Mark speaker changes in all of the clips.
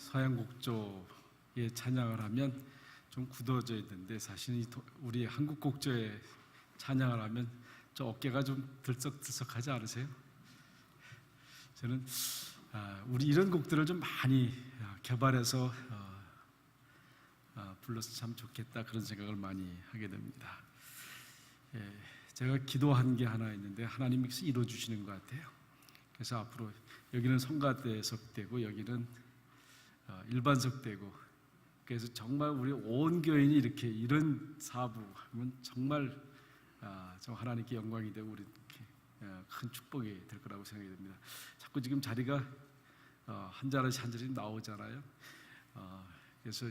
Speaker 1: 서양 곡조의 찬양을 하면 좀 굳어져 있는데 사실 우리 한국 곡조의 찬양을 하면 저 어깨가 좀 들썩들썩하지 않으세요? 저는 우리 이런 곡들을 좀 많이 개발해서 불러서 참 좋겠다 그런 생각을 많이 하게 됩니다. 제가 기도한 게 하나 있는데 하나님께서 이루어주시는 것 같아요. 그래서 앞으로 여기는 성가대석 되고 여기는 일반석 되고, 그래서 정말 우리 온 교인이 이렇게 이런 사부하면 정말 저 하나님께 영광이 되고 우리 큰 축복이 될 거라고 생각이 됩니다. 자꾸 지금 자리가 한 자리씩 한 자리씩 나오잖아요. 그래서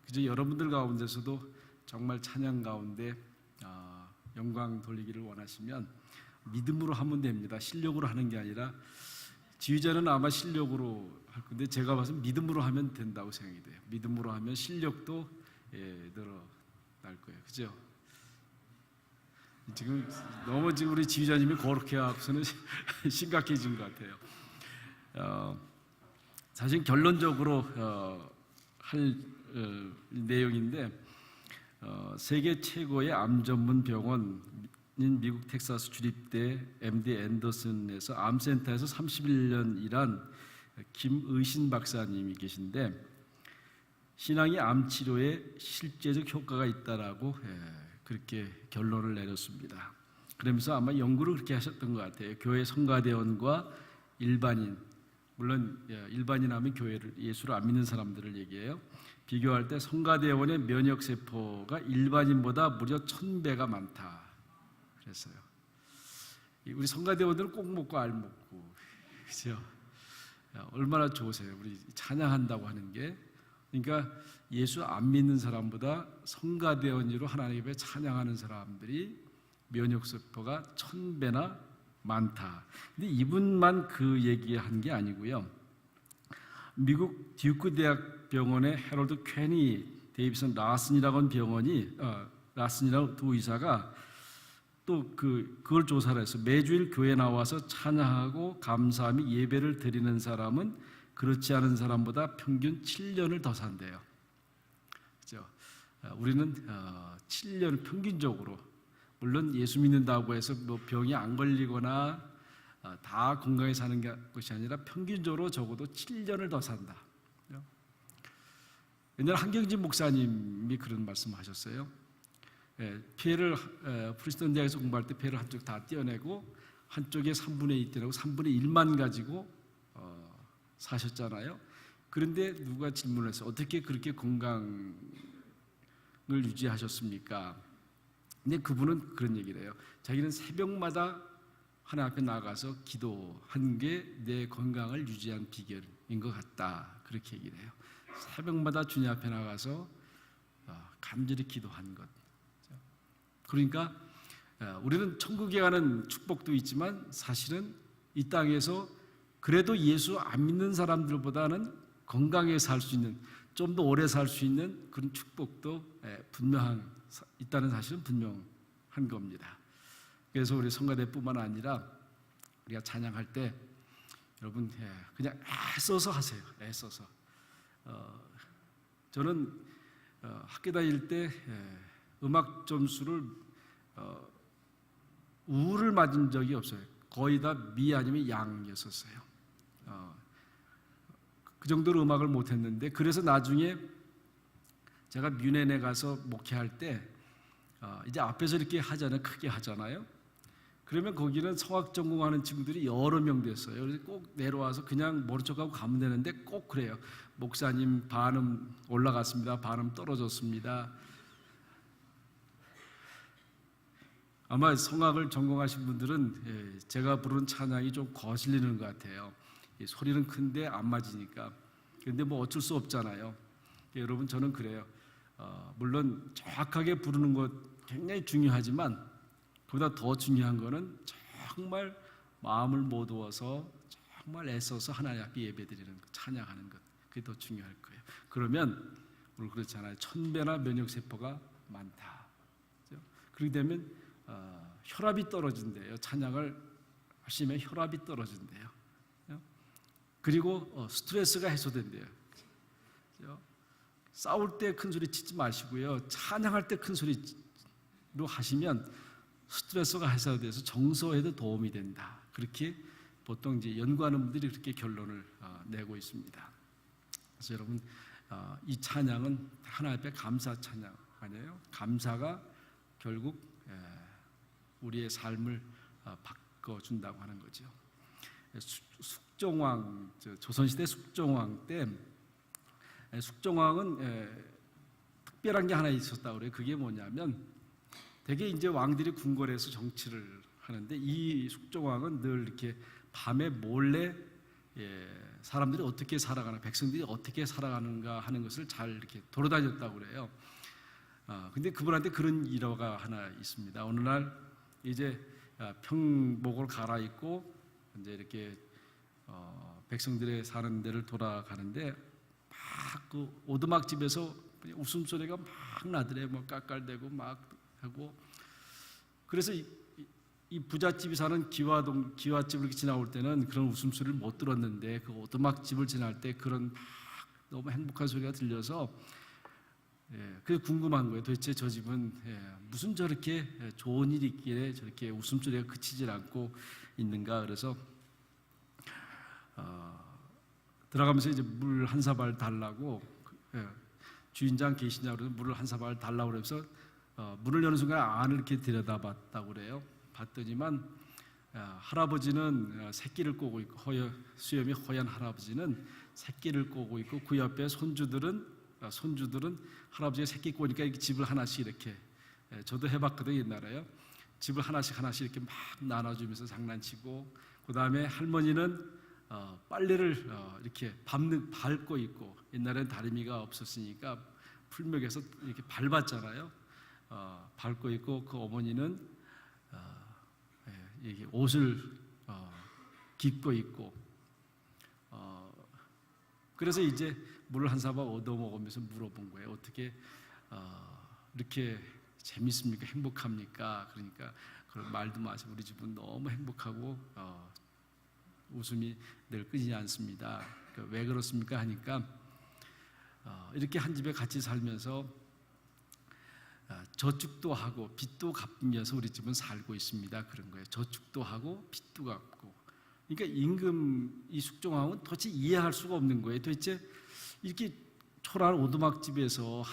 Speaker 1: 그저 여러분들 가운데서도 정말 찬양 가운데 영광 돌리기를 원하시면 믿음으로 하면 됩니다. 실력으로 하는 게 아니라, 지휘자는 아마 실력으로 할 건데 제가 봐서 믿음으로 하면 된다고 생각이 돼요. 믿음으로 하면 실력도 늘어날 거예요. 그죠? 지금 너무 우리 지휘자님이 그렇게 하고서는 심각해진 것 같아요. 사실 결론적으로 할 내용인데, 세계 최고의 암 전문 병원인 미국 텍사스 주립대 MD 앤더슨에서 암센터에서 31년 일한 김의신 박사님이 계신데, 신앙이 암 치료에 실제적 효과가 있다라고 그렇게 결론을 내렸습니다. 그러면서 아마 연구를 그렇게 하셨던 것 같아요. 교회 성가대원과 일반인, 물론 일반인 하면 교회를, 예수를 안 믿는 사람들을 얘기해요. 비교할 때 성가대원의 면역세포가 일반인보다 무려 1000배가 많다 그랬어요. 우리 성가대원들은 꼭 먹고 알 먹고, 그죠? 얼마나 좋으세요. 우리 찬양한다고 하는 게. 그러니까 예수 안 믿는 사람보다 성가대원으로 하나님 앞에 찬양하는 사람들이 면역세포가 1000배나 많다. 근데 이분만 그 얘기한 게 아니고요. 미국 듀크 대학 병원의 해럴드 퀘니 데이비슨 라슨이라고 하는 병원이 라슨이라고 두 의사가 또 그걸 조사를 해서 매주일 교회 나와서 찬양하고 감사하며 예배를 드리는 사람은 그렇지 않은 사람보다 평균 7년을 더 산대요. 그죠? 우리는 7년 평균적으로, 물론 예수 믿는다고 해서 뭐 병이 안 걸리거나 다 건강히 사는 것이 아니라 평균적으로 적어도 7년을 더 산다. 옛날 한경진 목사님이 그런 말씀하셨어요. 폐를 프리스턴 대학에서 공부할 때 폐를 한쪽 다 떼어내고 한쪽에 3분의 2 떼내고 3분의 1만 가지고 사셨잖아요. 그런데 누가 질문을 해서 어떻게 그렇게 건강을 유지하셨습니까? 근데 그분은 그런 얘기를 해요. 자기는 새벽마다 하나님 앞에 나가서 기도한 게 내 건강을 유지한 비결인 것 같다, 그렇게 얘기를 해요. 새벽마다 주님 앞에 나가서 간절히 기도한 것. 그러니까 우리는 천국에 가는 축복도 있지만 사실은 이 땅에서 그래도 예수 안 믿는 사람들보다는 건강하게 살 수 있는, 좀 더 오래 살 수 있는 그런 축복도 있다는 사실은 분명한 겁니다. 그래서 우리 성가대뿐만 아니라 우리가 찬양할 때 여러분 그냥 애써서 하세요. 애써서. 저는 학교 다닐 때 음악 점수를 우를 맞은 적이 없어요. 거의 다 미 아니면 양이었었어요. 그 정도로 음악을 못했는데, 그래서 나중에 제가 뮌헨에 가서 목회할 때 이제 앞에서 이렇게 하잖아요. 크게 하잖아요. 그러면 거기는 성악 전공하는 친구들이 여러 명 됐어요. 그래서 꼭 내려와서 그냥 모른 척하고 가면 되는데 꼭 그래요. 목사님 반음 올라갔습니다. 반음 떨어졌습니다. 아마 성악을 전공하신 분들은 제가 부르는 찬양이 좀 거슬리는 것 같아요. 소리는 큰데 안 맞으니까. 그런데 뭐 어쩔 수 없잖아요. 여러분, 저는 그래요. 물론 정확하게 부르는 것 굉장히 중요하지만 그보다 더 중요한 거는 정말 마음을 모두어서 정말 애써서 하나님 앞에 예배드리는 것, 찬양하는 것, 그게 더 중요할 거예요. 그러면 우리 그렇잖아요. 1000배나 면역세포가 많다. 그렇게 되면 혈압이 떨어진대요. 찬양을 하시면 혈압이 떨어진대요. 그리고 스트레스가 해소된대요. 그죠? 싸울 때 큰 소리 치지 마시고요. 찬양할 때 큰 소리로 하시면 스트레스가 해소돼서 정서에도 도움이 된다. 그렇게 보통 이제 연구하는 분들이 그렇게 결론을 내고 있습니다. 그래서 여러분, 이 찬양은 하나님 앞에 감사 찬양 아니에요? 감사가 결국 우리의 삶을 바꿔준다고 하는 거죠. 숙종왕, 조선시대 숙종왕 때 숙종왕은 특별한 게 하나 있었다고 그래요. 그게 뭐냐면 되게 이제 왕들이 궁궐에서 정치를 하는데 이 숙종왕은 늘 이렇게 밤에 몰래 사람들이 어떻게 살아가나, 백성들이 어떻게 살아가는가 하는 것을 잘 이렇게 돌아다녔다고 그래요. 근데 그분한테 그런 일화가 하나 있습니다. 어느 날 이제 평복을 갈아입고 이제 이렇게 백성들의 사는 데를 돌아가는데 막 그 오두막 집에서 웃음소리가 막 나더래. 뭐 깔깔대고 막 하고. 그래서 이 부잣집이 사는 기와집을 이렇게 지나올 때는 그런 웃음소리를 못 들었는데 그 오두막집을 지날 때 그런 막 너무 행복한 소리가 들려서 그게 궁금한 거예요. 도대체 저 집은 무슨 저렇게 좋은 일이 있기에 저렇게 웃음소리가 그치질 않고 있는가. 그래서 들어가면서 이제 물 한 사발 달라고 주인장 계시냐고 그래서 물을 한 사발 달라고 그래서 문을 여는 순간 안을 이렇게 들여다봤다고 그래요. 봤더니만 할아버지는 새끼를 꼬고 있고 수염이 허연 할아버지는 새끼를 꼬고 있고 그 옆에 손주들은 할아버지가 새끼 꼬니까 이렇게 집을 하나씩 이렇게 저도 해봤거든요. 옛날에요. 집을 하나씩 이렇게 막 나눠주면서 장난치고 그 다음에 할머니는 빨래를 이렇게 밟고 있고 옛날엔 다리미가 없었으니까 풀맥에서 이렇게 밟았잖아요. 밟고 있고 그 어머니는 이게 옷을 깃고 있고 그래서 이제 물을 한 사발 얻어 먹으면서 물어본 거예요. 어떻게 이렇게 재밌습니까? 행복합니까? 그러니까 그런 말도 마시고 우리 집은 너무 행복하고 웃음이 늘 끊이지 않습니다. 왜 그렇습니까? 하니까 이렇게 한 집에 같이 살면서 저축도 하고 빚도 갚으면서 우리 집은 살고 있습니다. 그런 거예요. 저축도 하고 빚도 갚고. 그러니까 임금 이 숙종왕은 도대체 이해할 수가 없는 거예요. 도대체 이렇게 초라한 오두막집에서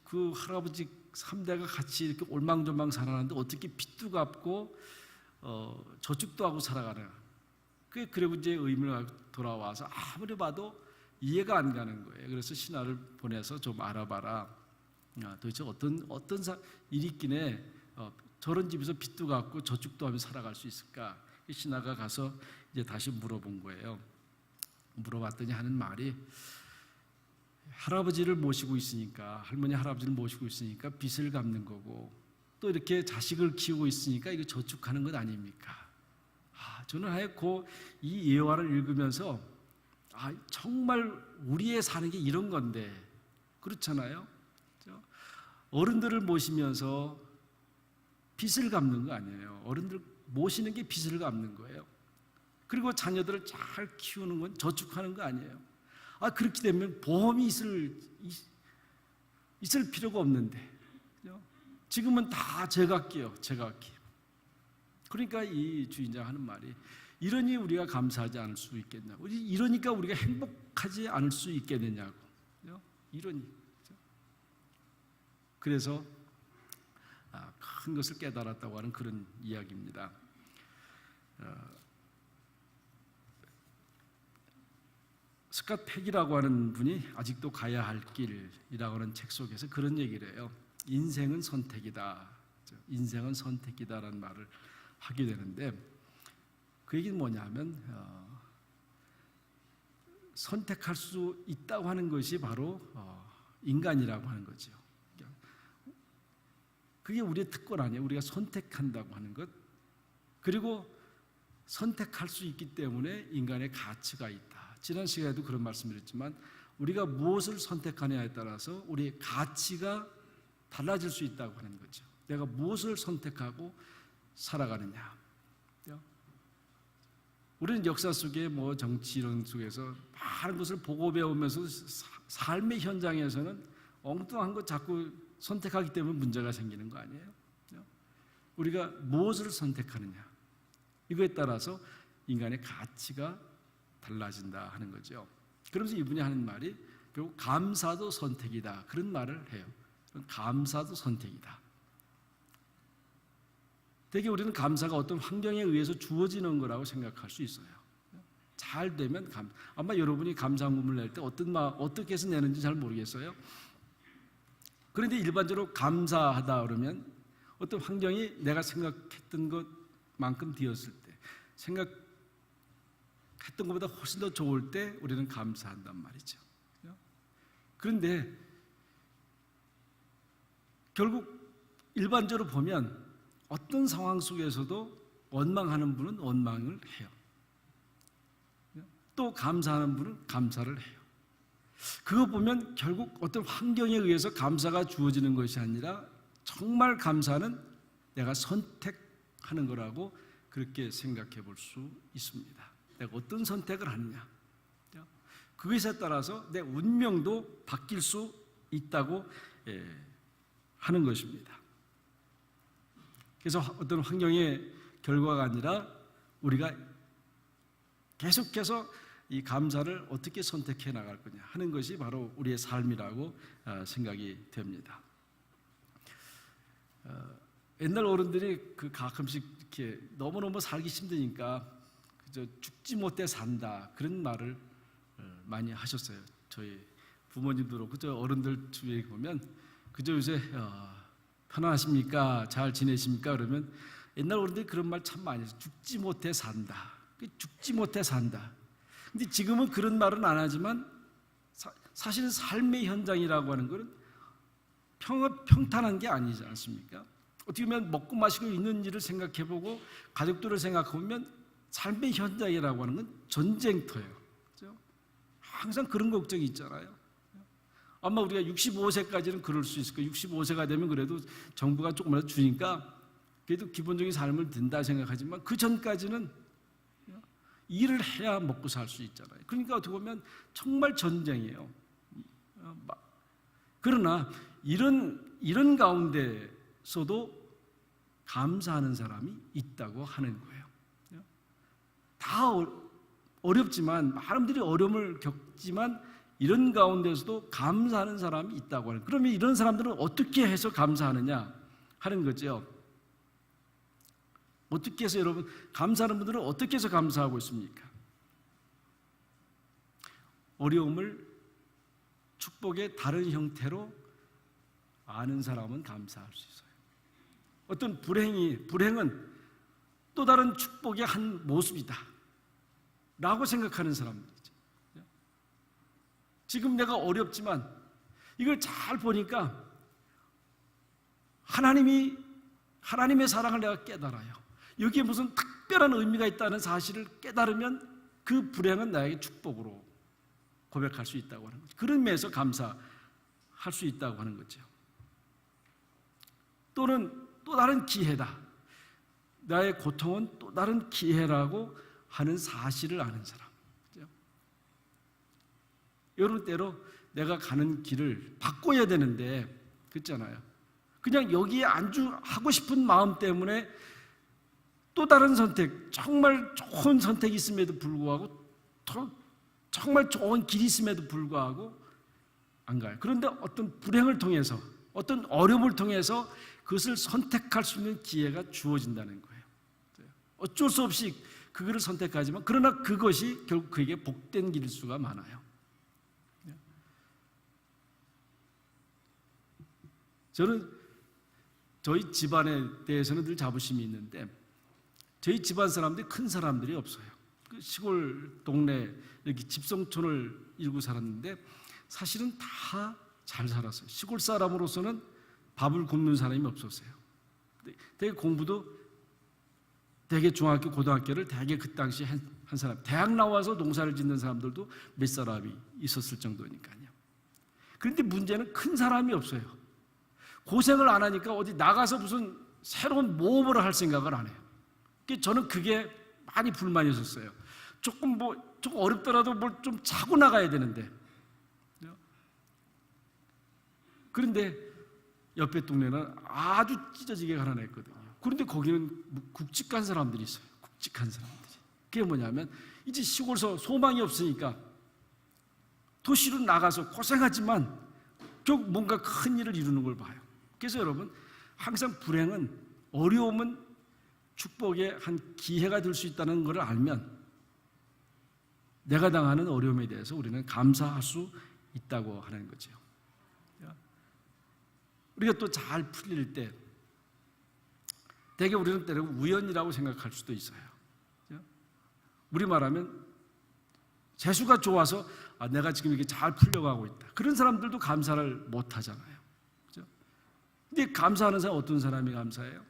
Speaker 1: 그 할아버지 3대가 같이 이렇게 올망졸망 살아가는데 어떻게 빚도 갚고 저축도 하고 살아가나. 그리고 이제 의문을 돌아와서 아무리 봐도 이해가 안 가는 거예요. 그래서 신하를 보내서 좀 알아봐라. 도대체 어떤 일이 있기에 저런 집에서 빚도 갚고 저축도 하며 살아갈 수 있을까? 신하가 가서 이제 다시 물어본 거예요. 물어봤더니 하는 말이 할아버지를 모시고 있으니까 할머니 할아버지를 모시고 있으니까 빚을 갚는 거고 또 이렇게 자식을 키우고 있으니까 이거 저축하는 것 아닙니까? 저는 하얗고 이 예화를 읽으면서 정말 우리의 사는 게 이런 건데 그렇잖아요. 어른들을 모시면서 빚을 갚는 거 아니에요. 어른들 모시는 게 빚을 갚는 거예요. 그리고 자녀들을 잘 키우는 건 저축하는 거 아니에요. 그렇게 되면 보험이 있을 필요가 없는데 지금은 다 제각기요. 그러니까 이 주인장 하는 말이 이러니 우리가 감사하지 않을 수 있겠냐고. 이러니까 우리가 행복하지 않을 수 있겠느냐고. 이러니. 그래서 큰 것을 깨달았다고 하는 그런 이야기입니다. 스캇 팩이라고 하는 분이 아직도 가야 할 길이라고 하는 책 속에서 그런 얘기를 해요. 인생은 선택이다. 인생은 선택이다라는 말을 하게 되는데 그 얘기는 뭐냐면 선택할 수 있다고 하는 것이 바로 인간이라고 하는 거죠. 그게 우리의 특권 아니에요. 우리가 선택한다고 하는 것. 그리고 선택할 수 있기 때문에 인간의 가치가 있다. 지난 시간에도 그런 말씀드렸지만 우리가 무엇을 선택하느냐에 따라서 우리의 가치가 달라질 수 있다고 하는 거죠. 내가 무엇을 선택하고 살아가느냐. 우리는 역사 속에 뭐 정치 이런 속에서 많은 것을 보고 배우면서 삶의 현장에서는 엉뚱한 것 자꾸 선택하기 때문에 문제가 생기는 거 아니에요? 우리가 무엇을 선택하느냐, 이거에 따라서 인간의 가치가 달라진다 하는 거죠. 그러면서 이분이 하는 말이 결국 감사도 선택이다, 그런 말을 해요. 감사도 선택이다. 되게 우리는 감사가 어떤 환경에 의해서 주어지는 거라고 생각할 수 있어요. 잘 되면 아마 여러분이 감사함을 낼 때 어떻게 해서 내는지 잘 모르겠어요. 그런데 일반적으로 감사하다 그러면 어떤 환경이 내가 생각했던 것만큼 되었을 때, 생각했던 것보다 훨씬 더 좋을 때 우리는 감사한단 말이죠. 그런데 결국 일반적으로 보면 어떤 상황 속에서도 원망하는 분은 원망을 해요. 또 감사하는 분은 감사를 해요. 그거 보면 결국 어떤 환경에 의해서 감사가 주어지는 것이 아니라 정말 감사는 내가 선택하는 거라고 그렇게 생각해 볼 수 있습니다. 내가 어떤 선택을 하느냐, 그것에 따라서 내 운명도 바뀔 수 있다고 하는 것입니다. 그래서 어떤 환경의 결과가 아니라 우리가 계속해서 이 감사를 어떻게 선택해 나갈 거냐 하는 것이 바로 우리의 삶이라고 생각이 됩니다. 옛날 어른들이 가끔씩 이렇게 너무너무 살기 힘드니까 그저 죽지 못해 산다, 그런 말을 많이 하셨어요. 저희 부모님도 그저 어른들 주위에 보면 그저 요새 편안하십니까? 잘 지내십니까? 그러면 옛날 어른들이 그런 말 참 많이 했어요. 죽지 못해 산다. 죽지 못해 산다. 근데 지금은 그런 말은 안 하지만 사실은 삶의 현장이라고 하는 것은 평탄한 게 아니지 않습니까? 어떻게 보면 먹고 마시고 있는 일을 생각해보고 가족들을 생각해보면 삶의 현장이라고 하는 건 전쟁터예요. 그렇죠? 항상 그런 걱정이 있잖아요. 아마 우리가 65세까지는 그럴 수 있을 거예요. 65세가 되면 그래도 정부가 조금이라도 주니까 그래도 기본적인 삶을 든다 생각하지만 그 전까지는 일을 해야 먹고 살 수 있잖아요. 그러니까 어떻게 보면 정말 전쟁이에요. 그러나 이런 가운데서도 감사하는 사람이 있다고 하는 거예요. 다 어렵지만 많은 분들이 어려움을 겪지만 이런 가운데서도 감사하는 사람이 있다고 하는 거예요. 그러면 이런 사람들은 어떻게 해서 감사하느냐 하는 거죠. 어떻게 해서 여러분, 감사하는 분들은 어떻게 해서 감사하고 있습니까? 어려움을 축복의 다른 형태로 아는 사람은 감사할 수 있어요. 어떤 불행은 또 다른 축복의 한 모습이다 라고 생각하는 사람들이죠. 지금 내가 어렵지만 이걸 잘 보니까 하나님의 사랑을 내가 깨달아요. 여기에 무슨 특별한 의미가 있다는 사실을 깨달으면 그 불행은 나에게 축복으로 고백할 수 있다고 하는 거죠. 그런 면에서 감사할 수 있다고 하는 거죠. 또는 또 다른 기회다. 나의 고통은 또 다른 기회라고 하는 사실을 아는 사람. 여러 때로 내가 가는 길을 바꿔야 되는데 그렇잖아요. 그냥 여기에 안주하고 싶은 마음 때문에 또 다른 선택, 정말 좋은 선택이 있음에도 불구하고 정말 좋은 길이 있음에도 불구하고 안 가요. 그런데 어떤 불행을 통해서 어떤 어려움을 통해서 그것을 선택할 수 있는 기회가 주어진다는 거예요. 어쩔 수 없이 그것을 선택하지만 그러나 그것이 결국 그에게 복된 길일 수가 많아요. 저는 저희 집안에 대해서는 늘 자부심이 있는데 저희 집안 사람들이 큰 사람들이 없어요. 그 시골 동네 이렇게 집성촌을 일구 살았는데 사실은 다 잘 살았어요. 시골 사람으로서는 밥을 굶는 사람이 없었어요. 되게 공부도 되게 중학교, 고등학교를 되게 그 당시 한 사람, 대학 나와서 농사를 짓는 사람들도 몇 사람이 있었을 정도니까요. 그런데 문제는 큰 사람이 없어요. 고생을 안 하니까 어디 나가서 무슨 새로운 모험을 할 생각을 안 해요. 저는 그게 많이 불만이었어요. 조금 어렵더라도 뭘 좀 차고 나가야 되는데, 그런데 옆에 동네는 아주 찢어지게 가난했거든요. 그런데 거기는 굵직한 사람들이 있어요. 굵직한 사람들이. 그게 뭐냐면 이제 시골에서 소망이 없으니까 도시로 나가서 고생하지만 결국 뭔가 큰 일을 이루는 걸 봐요. 그래서 여러분, 항상 불행은, 어려움은 축복의 한 기회가 될 수 있다는 것을 알면 내가 당하는 어려움에 대해서 우리는 감사할 수 있다고 하는 거죠. 우리가 또 잘 풀릴 때 대개 우리는 때로는 우연이라고 생각할 수도 있어요. 우리 말하면 재수가 좋아서 내가 지금 이렇게 잘 풀려가고 있다. 그런 사람들도 감사를 못 하잖아요. 근데 감사하는 사람, 어떤 사람이 감사해요?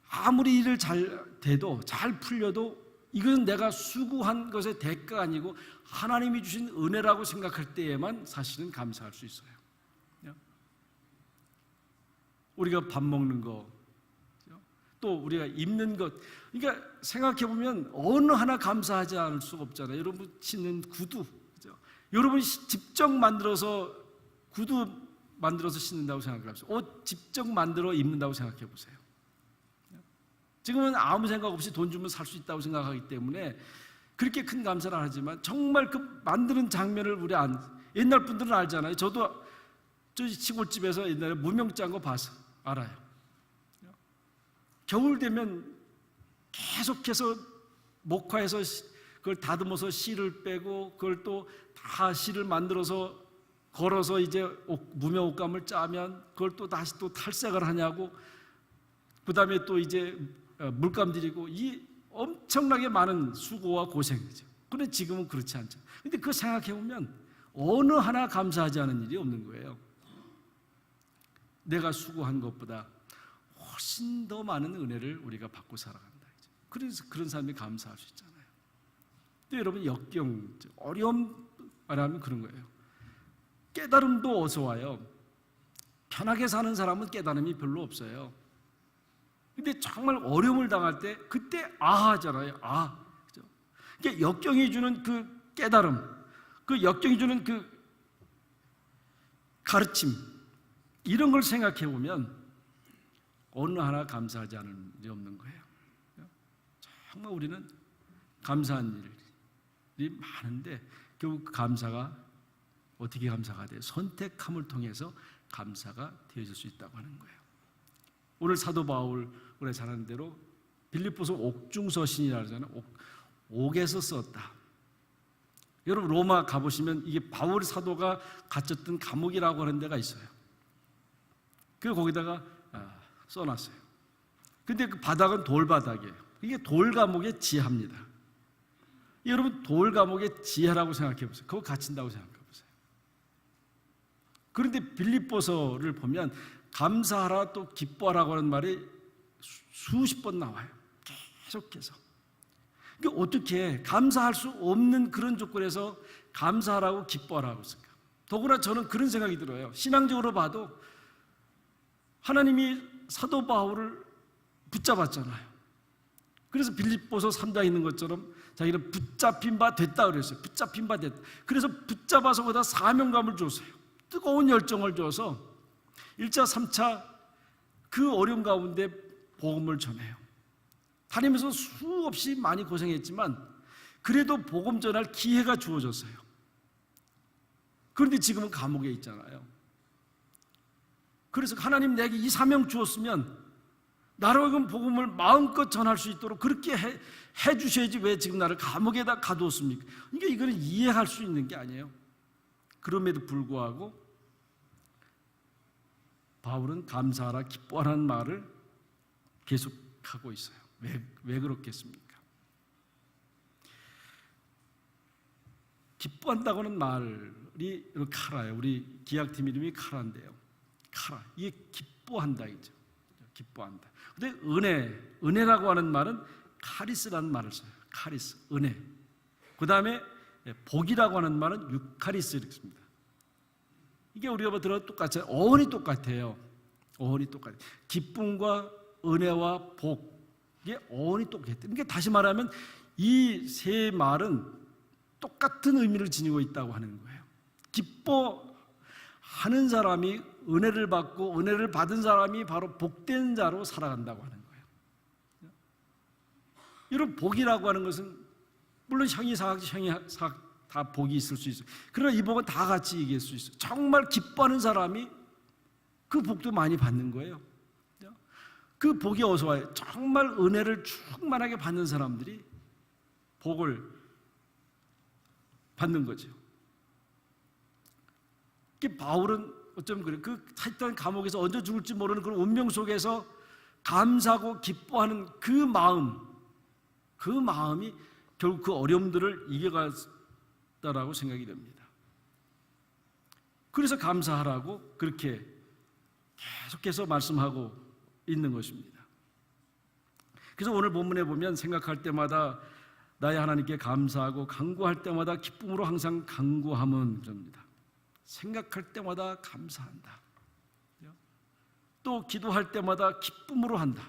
Speaker 1: 아무리 일을 잘 돼도, 잘 풀려도 이건 내가 수고한 것의 대가가 아니고 하나님이 주신 은혜라고 생각할 때에만 사실은 감사할 수 있어요. 우리가 밥 먹는 거, 또 우리가 입는 것, 그러니까 생각해 보면 어느 하나 감사하지 않을 수가 없잖아요. 여러분 신는 구두, 그죠? 여러분이 직접 만들어서 구두 만들어서 신는다고 생각해보세요. 옷 직접 만들어 입는다고 생각해 보세요. 지금은 아무 생각 없이 돈 주면 살 수 있다고 생각하기 때문에 그렇게 큰 감사를 하지만 정말 그 만드는 장면을 우리 옛날 분들은 알잖아요. 저도 저 시골집에서 옛날에 무명짠 거 봐서 알아요. 겨울 되면 계속해서 목화에서 그걸 다듬어서 씨를 빼고 그걸 또 다 씨를 만들어서 걸어서 이제 무명 옷감을 짜면 그걸 또 다시 또 탈색을 하냐고, 그 다음에 또 이제 물감 들이고, 이 엄청나게 많은 수고와 고생이죠. 그런데 지금은 그렇지 않죠. 근데 그거 생각해 보면 어느 하나 감사하지 않은 일이 없는 거예요. 내가 수고한 것보다 훨씬 더 많은 은혜를 우리가 받고 살아간다. 그래서 그런 사람이 감사할 수 있잖아요. 또 여러분, 역경, 어려움 말하면 그런 거예요. 깨달음도 어서 와요. 편하게 사는 사람은 깨달음이 별로 없어요. 근데 정말 어려움을 당할 때 그때 하잖아요. 그죠? 그러니까 역경이 주는 그 깨달음, 그 역경이 주는 그 가르침, 이런 걸 생각해 보면 어느 하나 감사하지 않은 일이 없는 거예요. 정말 우리는 감사한 일이 많은데 결국 감사가 어떻게 감사가 돼요? 선택함을 통해서 감사가 되어질 수 있다고 하는 거예요. 오늘 사도 바울, 우리가 잘 아는 대로 빌립보서 옥중서신이라고 하잖아요. 옥에서 썼다. 여러분 로마 가보시면 이게 바울 사도가 갇혔던 감옥이라고 하는 데가 있어요. 그 거기다가 써놨어요. 근데 그 바닥은 돌바닥이에요. 이게 돌감옥의 지하입니다. 여러분 돌감옥의 지하라고 생각해 보세요. 그거 갇힌다고 생각해 보세요. 그런데 빌립보서를 보면 감사하라 또 기뻐하라고 하는 말이 수십 번 나와요. 계속해서. 그러니까 어떻게 감사할 수 없는 그런 조건에서 감사하라고 기뻐하라고 했을까? 더구나 저는 그런 생각이 들어요. 신앙적으로 봐도 하나님이 사도 바울을 붙잡았잖아요. 그래서 빌립보서 3장에 있는 것처럼 자기는 붙잡힌 바 됐다 그랬어요. 붙잡힌 바 됐다. 그래서 붙잡아서 거기다 사명감을 줬어요. 뜨거운 열정을 줘서 1차, 3차 그 어려움 가운데 복음을 전해요. 다니면서 수없이 많이 고생했지만 그래도 복음 전할 기회가 주어졌어요. 그런데 지금은 감옥에 있잖아요. 그래서 하나님 내게 이 사명 주었으면 나로 하여금 복음을 마음껏 전할 수 있도록 그렇게 해 주셔야지 왜 지금 나를 감옥에다 가두었습니까? 그러니까 이거는 이해할 수 있는 게 아니에요. 그럼에도 불구하고 바울은 감사하라 기뻐하라는 말을 계속하고 있어요. 왜 그렇겠습니까? 기뻐한다고는 말이 카라예요. 우리 기약팀 이름이 카라인데요. 카라, 이게 기뻐한다 이죠. 기뻐한다. 근데 은혜라고 하는 말은 카리스라는 말을 써요. 카리스, 은혜. 그 다음에 복이라고 하는 말은 유카리스 이렇게 씁니다. 이게 우리가 들어도 똑같아요. 어원이 똑같아요. 어원이 똑같아요. 기쁨과 은혜와 복, 이게 어원이 똑같아요. 그러니까 다시 말하면 이 세 말은 똑같은 의미를 지니고 있다고 하는 거예요. 기뻐하는 사람이 은혜를 받고 은혜를 받은 사람이 바로 복된 자로 살아간다고 하는 거예요. 이런 복이라고 하는 것은 물론 형이사학, 형이사학 다 복이 있을 수 있어요. 그러나 이 복은 다 같이 얘기할 수 있어요. 정말 기뻐하는 사람이 그 복도 많이 받는 거예요. 그 복이 어디서 와요? 정말 은혜를 충만하게 받는 사람들이 복을 받는 거죠. 바울은 어쩌면 그래. 그 타이탄 감옥에서 언제 죽을지 모르는 그런 운명 속에서 감사하고 기뻐하는 그 마음이 결국 그 어려움들을 이겨갔다라고 생각이 됩니다. 그래서 감사하라고 그렇게 계속해서 말씀하고 있는 것입니다. 그래서 오늘 본문에 보면 생각할 때마다 나의 하나님께 감사하고 간구할 때마다 기쁨으로 항상 간구함은 그럽니다. 생각할 때마다 감사한다. 또 기도할 때마다 기쁨으로 한다.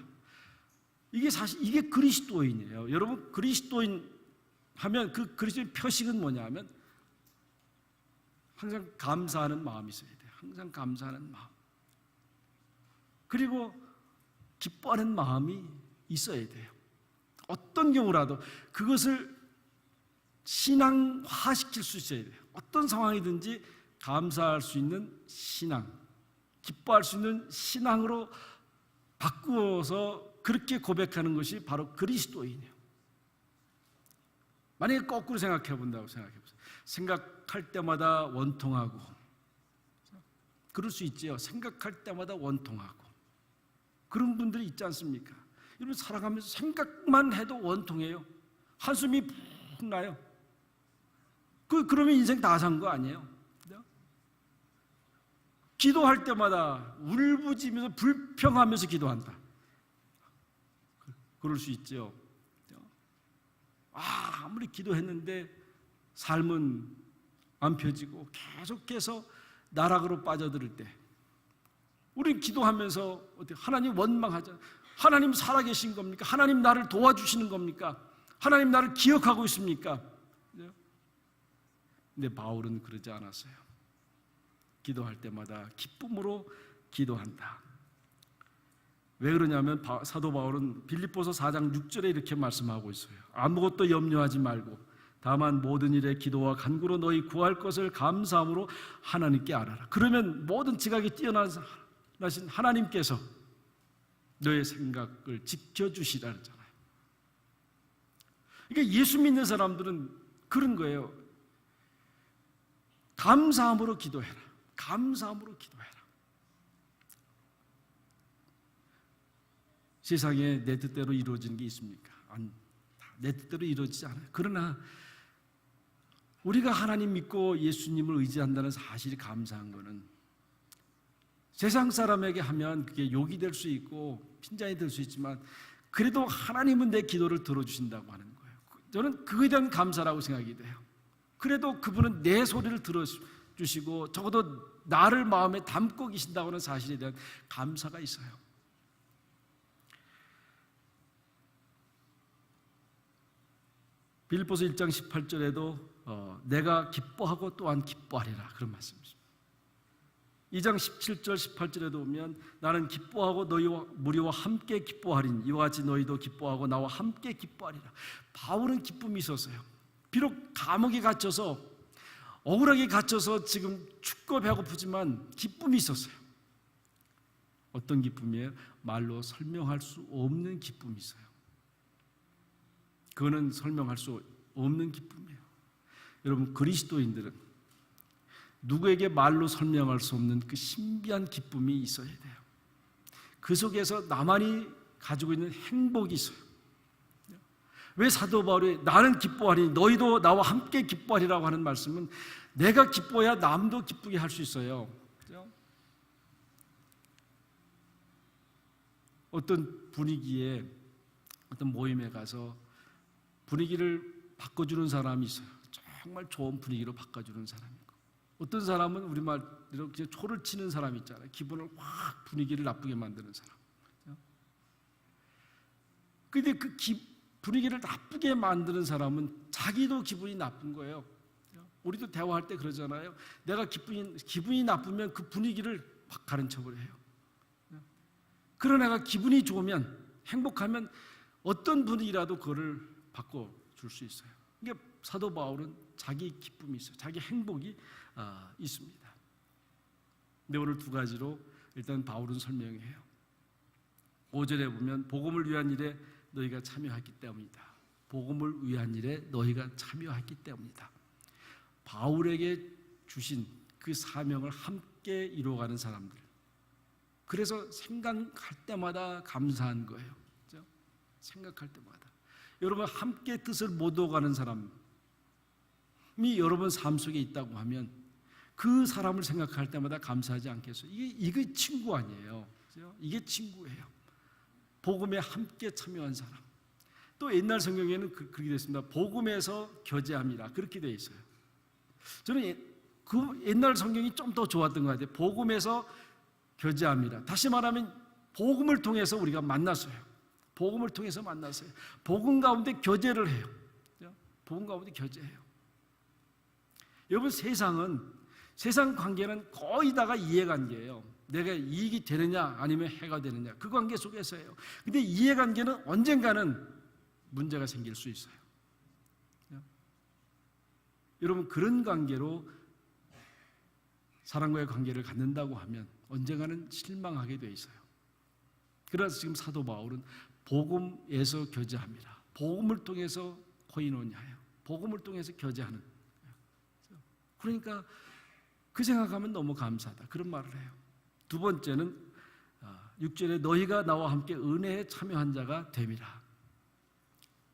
Speaker 1: 이게 사실 이게 그리스도인이에요. 여러분 그리스도인 하면 그 그리스도인 표식은 뭐냐 하면 항상 감사하는 마음이 있어야 돼요. 항상 감사하는 마음. 그리고 기뻐하는 마음이 있어야 돼요. 어떤 경우라도 그것을 신앙화시킬 수 있어야 돼요. 어떤 상황이든지 감사할 수 있는 신앙, 기뻐할 수 있는 신앙으로 바꾸어서 그렇게 고백하는 것이 바로 그리스도인이에요. 만약에 거꾸로 생각해 본다고 생각해 보세요. 생각할 때마다 원통하고, 그럴 수 있지요. 생각할 때마다 원통하고 그런 분들이 있지 않습니까? 여러분 살아가면서 생각만 해도 원통해요. 한숨이 푹 나요. 그러면 인생 다 산 거 아니에요? 기도할 때마다 울부짖으면서 불평하면서 기도한다. 그럴 수 있죠. 아무리 기도했는데 삶은 안 펴지고 계속해서 나락으로 빠져들 때 우리는 기도하면서 어떻게 하나님 원망하잖아요. 하나님 살아계신 겁니까? 하나님 나를 도와주시는 겁니까? 하나님 나를 기억하고 있습니까? 근데 바울은 그러지 않았어요. 기도할 때마다 기쁨으로 기도한다. 왜 그러냐면 사도 바울은 빌립보서 4장 6절에 이렇게 말씀하고 있어요. 아무것도 염려하지 말고 다만 모든 일에 기도와 간구로 너희 구할 것을 감사함으로 하나님께 알아라. 그러면 모든 지각이 뛰어나신 하나님께서 너의 생각을 지켜주시라 그러잖아요. 그러니까 예수 믿는 사람들은 그런 거예요. 감사함으로 기도해라. 감사함으로 기도해라. 세상에 내 뜻대로 이루어지는 게 있습니까? 내 뜻대로 이루어지지 않아요. 그러나 우리가 하나님 믿고 예수님을 의지한다는 사실이 감사한 거는 세상 사람에게 하면 그게 욕이 될 수 있고 핀잔이 될 수 있지만 그래도 하나님은 내 기도를 들어주신다고 하는 거예요. 저는 그거에 대한 감사라고 생각이 돼요. 그래도 그분은 내 소리를 들어주시고 적어도 나를 마음에 담고 계신다고 하는 사실에 대한 감사가 있어요. 빌립보서 1장 18절에도 내가 기뻐하고 또한 기뻐하리라 그런 말씀이십니다. 2장 17절 18절에도 보면 나는 기뻐하고 너희와 무리와 함께 기뻐하리니 이와 같이 너희도 기뻐하고 나와 함께 기뻐하리라. 바울은 기쁨이 있었어요. 비록 감옥에 갇혀서 억울하게 갇혀서 지금 춥고 배고프지만 기쁨이 있었어요. 어떤 기쁨이에요? 말로 설명할 수 없는 기쁨이 있어요. 그거는 설명할 수 없는 기쁨이에요. 여러분 그리스도인들은 누구에게 말로 설명할 수 없는 그 신비한 기쁨이 있어야 돼요. 그 속에서 나만이 가지고 있는 행복이 있어요. 왜 사도 바울이 나는 기뻐하리니 너희도 나와 함께 기뻐하리라고 하는 말씀은 내가 기뻐야 남도 기쁘게 할 수 있어요. 그렇죠? 어떤 분위기에 어떤 모임에 가서 분위기를 바꿔주는 사람이 있어요. 정말 좋은 분위기로 바꿔주는 사람이 있고 어떤 사람은 우리말 이렇게 초를 치는 사람이 있잖아요. 기분을 확 분위기를 나쁘게 만드는 사람. 그런데 분위기를 나쁘게 만드는 사람은 자기도 기분이 나쁜 거예요. 우리도 대화할 때 그러잖아요. 내가 기분이 나쁘면 그 분위기를 확 가른쳐버려요. 그런 애가 기분이 좋으면, 행복하면 어떤 분위기라도 그거를 바꿔줄 수 있어요. 그러니까 사도 바울은 자기 기쁨이 있어요. 자기 행복이 있습니다. 근데 오늘 두 가지로 일단 바울은 설명해요. 5절에 보면 복음을 위한 일에 너희가 참여했기 때문이다. 복음을 위한 일에 너희가 참여했기 때문이다. 바울에게 주신 그 사명을 함께 이루어가는 사람들. 그래서 생각할 때마다 감사한 거예요. 그렇죠? 생각할 때마다. 여러분 함께 뜻을 못 오가는 사람이 여러분 삶 속에 있다고 하면 그 사람을 생각할 때마다 감사하지 않겠어요? 이게 친구 아니에요. 그렇죠? 이게 친구예요. 복음에 함께 참여한 사람. 또 옛날 성경에는 그렇게 되어 있습니다. 복음에서 교제함이라 그렇게 되어 있어요. 저는 그 옛날 성경이 좀 더 좋았던 것 같아요. 복음에서 교제함이라. 다시 말하면 복음을 통해서 우리가 만났어요. 복음을 통해서 만났어요. 복음 가운데 교제를 해요. 복음 가운데 교제해요. 여러분 세상 관계는 거의 다가 이해관계예요. 내가 이익이 되느냐 아니면 해가 되느냐 그 관계 속에서예요. 근데 이해관계는 언젠가는 문제가 생길 수 있어요. 여러분 그런 관계로 사람과의 관계를 갖는다고 하면 언젠가는 실망하게 돼 있어요. 그래서 지금 사도 바울은 복음에서 교제합니다. 복음을 통해서 코이노니아예요. 복음을 통해서 교제하는. 그러니까 그 생각하면 너무 감사하다 그런 말을 해요. 두 번째는 6절에 너희가 나와 함께 은혜에 참여한 자가 됨이라.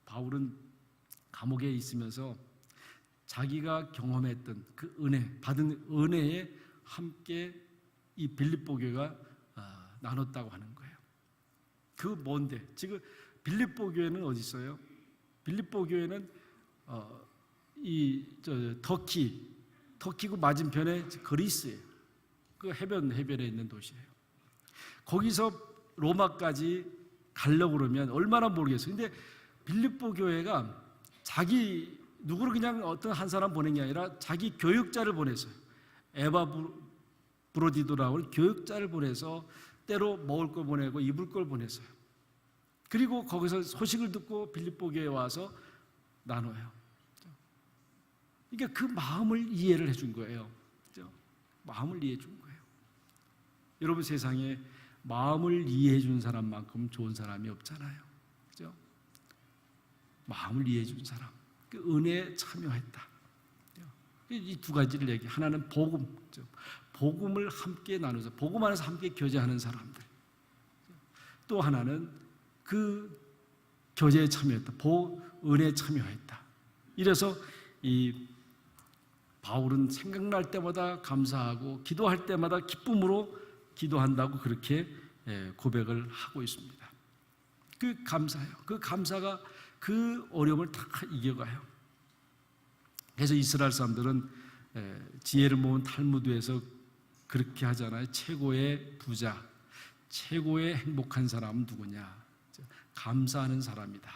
Speaker 1: 바울은 감옥에 있으면서 자기가 경험했던 그 은혜, 받은 은혜에 함께 이 빌립보 교회가 나눴다고 하는 거예요. 그 뭔데? 지금 빌립보 교회는 어디 있어요? 빌립보 교회는 터키고 맞은편에 그리스예요. 그 해변에 있는 도시예요. 거기서 로마까지 가려고 그러면 얼마나 모르겠어요. 근데 빌립보 교회가 누구를 그냥 어떤 한 사람 보낸 게 아니라 자기 교육자를 보냈어요. 브로디도라고 하는 교육자를 보내서 때로 먹을 걸 보내고 입을 걸 보냈어요. 그리고 거기서 소식을 듣고 빌립보 교회에 와서 나눠요. 그러니까 그 마음을 이해를 해준 거예요. 마음을 이해해 준 거예요. 여러분 세상에 마음을 이해해 준 사람만큼 좋은 사람이 없잖아요. 그죠? 마음을 이해해 준 사람. 그 은혜에 참여했다. 이 두 가지를 얘기. 하나는 복음. 복음을 함께 나누자. 복음 안에서 함께 교제하는 사람들. 또 하나는 그 교제에 참여했다. 은혜에 참여했다. 이래서 이 바울은 생각날 때마다 감사하고 기도할 때마다 기쁨으로 기도한다고 그렇게 고백을 하고 있습니다. 그 감사요. 그 감사가 그 어려움을 다 이겨가요. 그래서 이스라엘 사람들은 지혜를 모은 탈무드에서 그렇게 하잖아요. 최고의 부자, 최고의 행복한 사람은 누구냐? 감사하는 사람이다.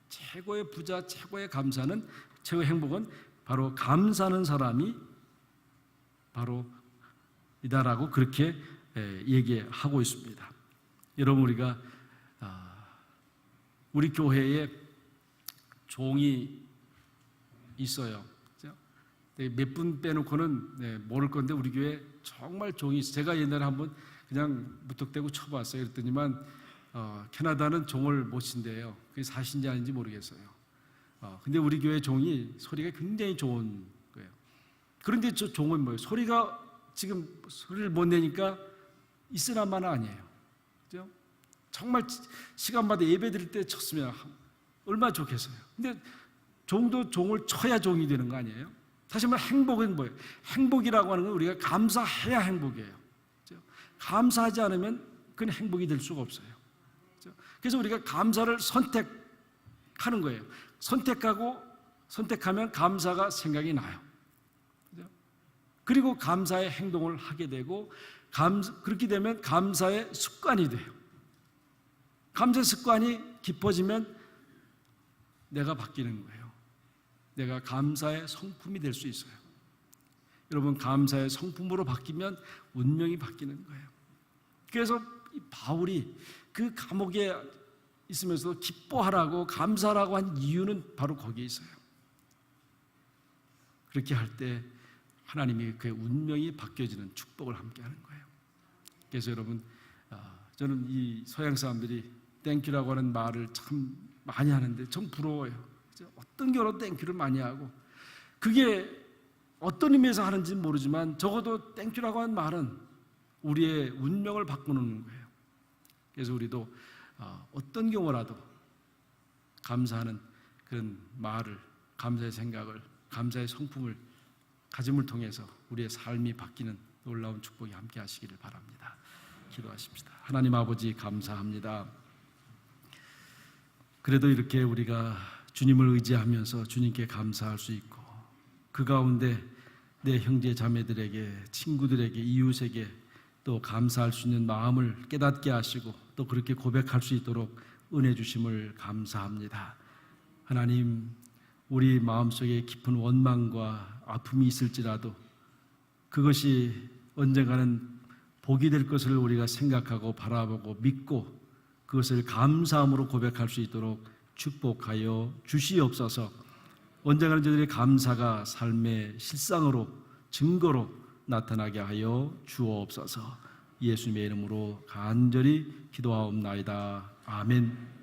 Speaker 1: 최고의 부자, 최고의 최고의 행복은 바로 감사하는 사람이 바로 이다라고 그렇게 얘기하고 있습니다. 여러분 우리 교회에 종이 있어요. 몇 분 빼놓고는 모를 건데 우리 교회 정말 종이 있어요. 제가 옛날에 한번 그냥 무턱대고 쳐봤어요. 그랬더니만 캐나다는 종을 못 친대요. 그게 사실인지 아닌지 모르겠어요. 근데 우리 교회 종이 소리가 굉장히 좋은 거예요. 그런데 저 종은 뭐예요? 지금 소리를 못 내니까 있으나마나 아니에요. 그죠? 정말 시간마다 예배 드릴 때 쳤으면 얼마나 좋겠어요. 근데 종도 종을 쳐야 종이 되는 거 아니에요? 다시 말해 행복은 뭐예요? 행복이라고 하는 건 우리가 감사해야 행복이에요. 그죠? 감사하지 않으면 그건 행복이 될 수가 없어요. 그죠? 그래서 우리가 감사를 선택하는 거예요. 선택하면 감사가 생각이 나요. 그죠? 그리고 감사의 행동을 하게 되고 그렇게 되면 감사의 습관이 돼요. 감사의 습관이 깊어지면 내가 바뀌는 거예요. 내가 감사의 성품이 될 수 있어요. 여러분, 감사의 성품으로 바뀌면 운명이 바뀌는 거예요. 그래서 바울이 그 감옥에 있으면서도 기뻐하라고 감사하라고 한 이유는 바로 거기에 있어요. 그렇게 할 때 하나님이 그의 운명이 바뀌어지는 축복을 함께 하는 거예요. 그래서 여러분, 저는 이 서양 사람들이 땡큐라고 하는 말을 참 많이 하는데 좀 부러워요. 어떤 경우로 땡큐를 많이 하고, 그게 어떤 의미에서 하는지는 모르지만 적어도 땡큐라고 하는 말은 우리의 운명을 바꾸는 거예요. 그래서 우리도 어떤 경우라도 감사하는 그런 말을, 감사의 생각을, 감사의 성품을 가짐을 통해서 우리의 삶이 바뀌는 놀라운 축복이 함께 하시기를 바랍니다. 기도하십시다. 하나님 아버지, 감사합니다. 그래도 이렇게 우리가 주님을 의지하면서 주님께 감사할 수 있고, 그 가운데 내 형제 자매들에게, 친구들에게, 이웃에게 또 감사할 수 있는 마음을 깨닫게 하시고 또 그렇게 고백할 수 있도록 은혜 주심을 감사합니다. 하나님, 우리 마음속에 깊은 원망과 아픔이 있을지라도 그것이 언젠가는 복이 될 것을 우리가 생각하고 바라보고 믿고 그것을 감사함으로 고백할 수 있도록 축복하여 주시옵소서. 언젠가는 저들의 감사가 삶의 실상으로, 증거로 나타나게 하여 주옵소서. 예수님의 이름으로 간절히 기도하옵나이다. 아멘.